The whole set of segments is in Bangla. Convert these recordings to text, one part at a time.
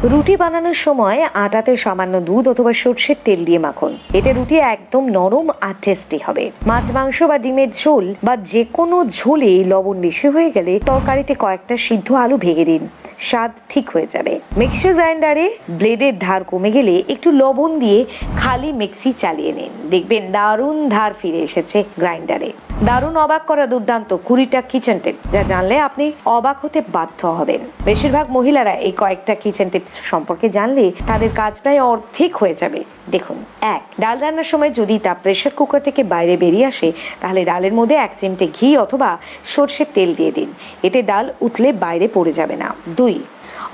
রুটি বানানোর সময় আটাতে সামান্য দুধ অথবা সর্ষের তেল দিয়ে মাখুন। এতে রুটি একদম নরম আর টেস্টি হবে। মাছ, মাংস বা ডিমের ঝোল বা যে কোনো ঝোলে লবণ বেশি হয়ে গেলে তরকারিতে কয়েকটা সিদ্ধ আলু ভেঙে দিন, স্বাদ ঠিক হয়ে যাবে। মিক্সার গ্রাইন্ডারে ব্লেডের ধার কমে গেলে একটু লবণ দিয়ে খালি মিক্সি চালিয়ে নিন, দেখবেন দারুণ ধার ফিরে এসেছে গ্রাইন্ডারে। দারুণ অবাক করা দুর্দান্ত 20টা কিচেন টিপস, যা জানলে আপনি অবাক হতে বাধ্য হবেন। বেশিরভাগ মহিলারা এই কয়েকটা কিচেন টিপস সম্পর্কে জানলে তাদের কাজ প্রায় অর্ধেক হয়ে যাবে। দেখুন, 1. ডাল রান্নার সময় যদি তা প্রেসার কুকার থেকে বাইরে বেরিয়ে আসে, তাহলে ডালের মধ্যে 1 চিমটে ঘি অথবা সর্ষের তেল দিয়ে দিন। এতে ডাল উঠলে বাইরে পড়ে যাবে না। 2.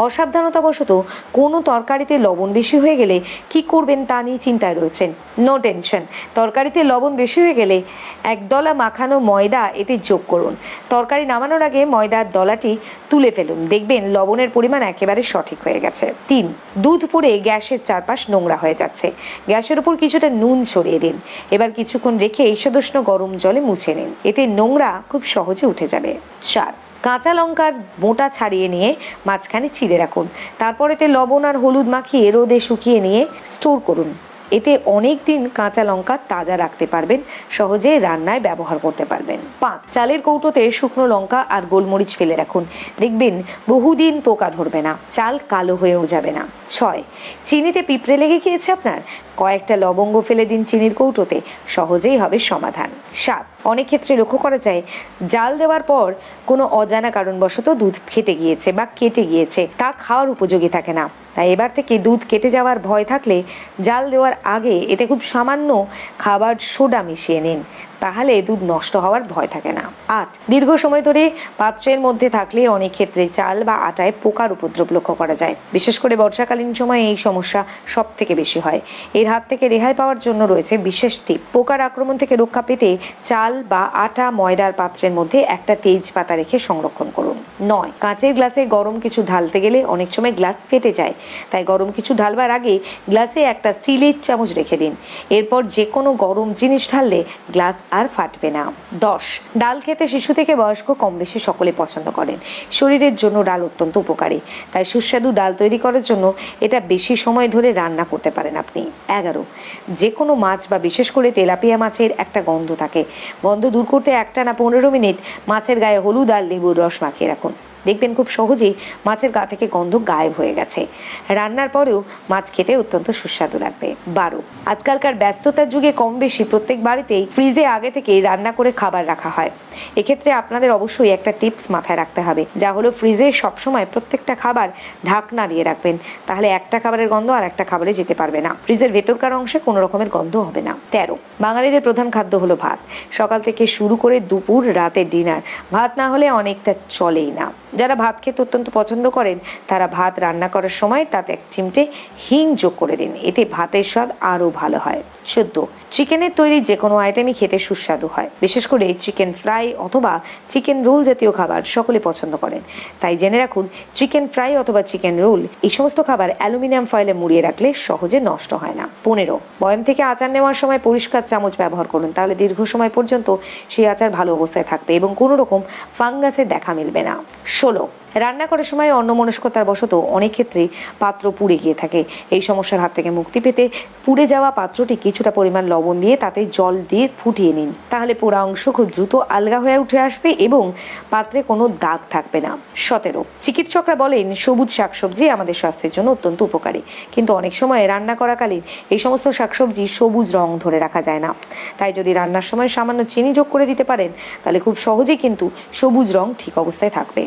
অসাবধানতাবশত কোনো তরকারিতে লবণ বেশি হয়ে গেলে কি করবেন তা নিয়ে চিন্তায় রয়েছেন। নো টেনশন, তরকারিতে লবণ বেশি হয়ে গেলে 1 দলা মাখানো ময়দা এতে যোগ করুন। তরকারি নামানোর আগে ময়দার দলাটি তুলে ফেলুন, দেখবেন লবণের পরিমাণ একেবারে সঠিক হয়ে গেছে। 3. দুধ পড়ে গ্যাসের চারপাশ নোংরা হয়ে যাচ্ছে, গ্যাসের উপর কিছুটা নুন ছড়িয়ে দিন। এবার কিছুক্ষণ রেখে ঈষদুষ্ণ গরম জলে মুছে নিন, এতে নোংরা খুব সহজে উঠে যাবে। 4. কাঁচা লঙ্কার বোঁটা ছাড়িয়ে নিয়ে মাঝখানে চিড়ে রাখুন। তারপর এতে লবণ আর হলুদ মাখিয়ে রোদে শুকিয়ে নিয়ে স্টোর করুন। এতে অনেক দিন কাঁচা লঙ্কা তাজা রাখতে পারবেন, সহজে রান্নায় ব্যবহার করতে পারবেন। 5. চালের কৌটোতে শুকনো লঙ্কা আর গোলমরিচ ফেলে রাখুন, দেখবেন বহুদিন পোকা ধরবে না, চাল কালো হয়েও যাবে না। 6. চিনিতে পিঁপড়ে লেগে গিয়েছে আপনার? কয়েকটা লবঙ্গ ফেলে দিন চিনির কৌটোতে, সহজেই হবে সমাধান। 7. অনেক ক্ষেত্রে লক্ষ্য করা যায়, জাল দেওয়ার পর কোনো অজানা কারণবশত দুধ ফেটে গিয়েছে বা কেটে গিয়েছে, তা খাওয়ার উপযোগী থাকে না। তাই এবার থেকে দুধ কেটে যাওয়ার ভয় থাকলে জাল দেওয়ার আগে এতে খুব সামান্য খাবার সোডা মিশিয়ে নিন, তাহলে দুধ নষ্ট হওয়ার ভয় থাকে না। 8. দীর্ঘ সময় ধরে পাত্রের মধ্যে থাকলে অনেক ক্ষেত্রে চাল বা আটায় পোকার উপদ্রব লক্ষ্য করা যায়। বিশেষ করে বর্ষাকালীন সময়ে এই সমস্যা সব থেকে বেশি হয়। এর হাত থেকে রেহাই পাওয়ার জন্য রয়েছে বিশেষ টিপ। পোকার আক্রমণ থেকে রক্ষা পেতে চাল বা আটা ময়দার পাত্রের মধ্যে একটা তেজপাতা রেখে সংরক্ষণ করুন। 9. কাঁচের গ্লাসে গরম কিছু ঢালতে গেলে অনেক সময় গ্লাস ফেটে যায়, তাই গরম কিছু ঢালবার আগে গ্লাসে একটা স্টিলের চামচ রেখে দিন। এরপর যে কোনো গরম জিনিস ঢাললে গ্লাস আর ফাটবে না। 10. ডাল খেতে শিশু থেকে বয়স্ক কম বেশি সকলে পছন্দ করেন। শরীরের জন্য ডাল অত্যন্ত উপকারী, তাই সুস্বাদু ডাল তৈরি করার জন্য এটা বেশি সময় ধরে রান্না করতে পারেন আপনি। 11. যে কোনো মাছ বা বিশেষ করে তেলাপিয়া মাছের একটা গন্ধ থাকে, গন্ধ দূর করতে একটানা 15 মিনিট মাছের গায়ে হলুদ আর লেবুর রস মাখিয়ে রাখুন, দেখবেন খুব সহজেই মাছের গা থেকে গন্ধ গায়েব হয়ে গেছে। রান্নার পরেও মাছ খেতে অত্যন্ত সুস্বাদু লাগবে। 12. আজকালকার ব্যস্ততার যুগে কম বেশি প্রত্যেক বাড়িতেই ফ্রিজে আগে থেকেই রান্না করে খাবার রাখা হয়। এক্ষেত্রে আপনাদের অবশ্যই একটা টিপস মাথায় রাখতে হবে, যা হলো ফ্রিজে সবসময় প্রত্যেকটা খাবার ঢাকনা দিয়ে রাখবেন, তাহলে একটা খাবারের গন্ধ আর একটা খাবারে যেতে পারবে না, ফ্রিজের ভেতরকার অংশে কোনো রকমের গন্ধ হবে না। 13. বাঙালিদের প্রধান খাদ্য হলো ভাত। সকাল থেকে শুরু করে দুপুর, রাতের ডিনার, ভাত না হলে অনেকটা চলেই না। যারা ভাত খেতে অত্যন্ত পছন্দ করেন তারা ভাত রান্না করার সময় তাতে 1 চিমটে হিং যোগ করে দিন, এতে ভাতের স্বাদ আরো ভালো হয়। 14. চিকেনের তৈরি যে কোনো আইটেমই খেতে সুস্বাদু হয়। বিশেষ করে চিকেন ফ্রাই অথবা চিকেন রোল জাতীয় খাবার সকলে পছন্দ করেন, তাই জেনে রাখুন চিকেন ফ্রাই অথবা চিকেন রোল এই সমস্ত খাবার অ্যালুমিনিয়াম ফয়েলে মুড়িয়ে রাখলে সহজে নষ্ট হয় না। 15. বয়াম থেকে আচার নেওয়ার সময় পরিষ্কার চামচ ব্যবহার করুন, তাহলে দীর্ঘ সময় পর্যন্ত সেই আচার ভালো অবস্থায় থাকবে এবং কোনো রকম ফাঙ্গাসের দেখা মিলবে না। 16. রান্না করার সময় অন্যমনস্কতার বশত অনেক ক্ষেত্রে পাত্র পুড়ে গিয়ে থাকে। এই সমস্যার হাত থেকে মুক্তি পেতে পুড়ে যাওয়া পাত্রটি কিছুটা পরিমাণ লবণ দিয়ে তাতে জল দিয়ে ফুটিয়ে নিন, তাহলে পোড়া অংশ খুব দ্রুত আলগা হয়ে উঠে আসবে এবং পাত্রে কোনো দাগ থাকবে না। 17. চিকিৎসকরা বলেন সবুজ শাকসবজি আমাদের স্বাস্থ্যের জন্য অত্যন্ত উপকারী, কিন্তু অনেক সময় রান্না করাকালীন এই সমস্ত শাকসবজি সবুজ রং ধরে রাখা যায় না, তাই যদি রান্নার সময় সামান্য চিনি যোগ করে দিতে পারেন তাহলে খুব সহজেই কিন্তু সবুজ রং ঠিক অবস্থায় থাকবে।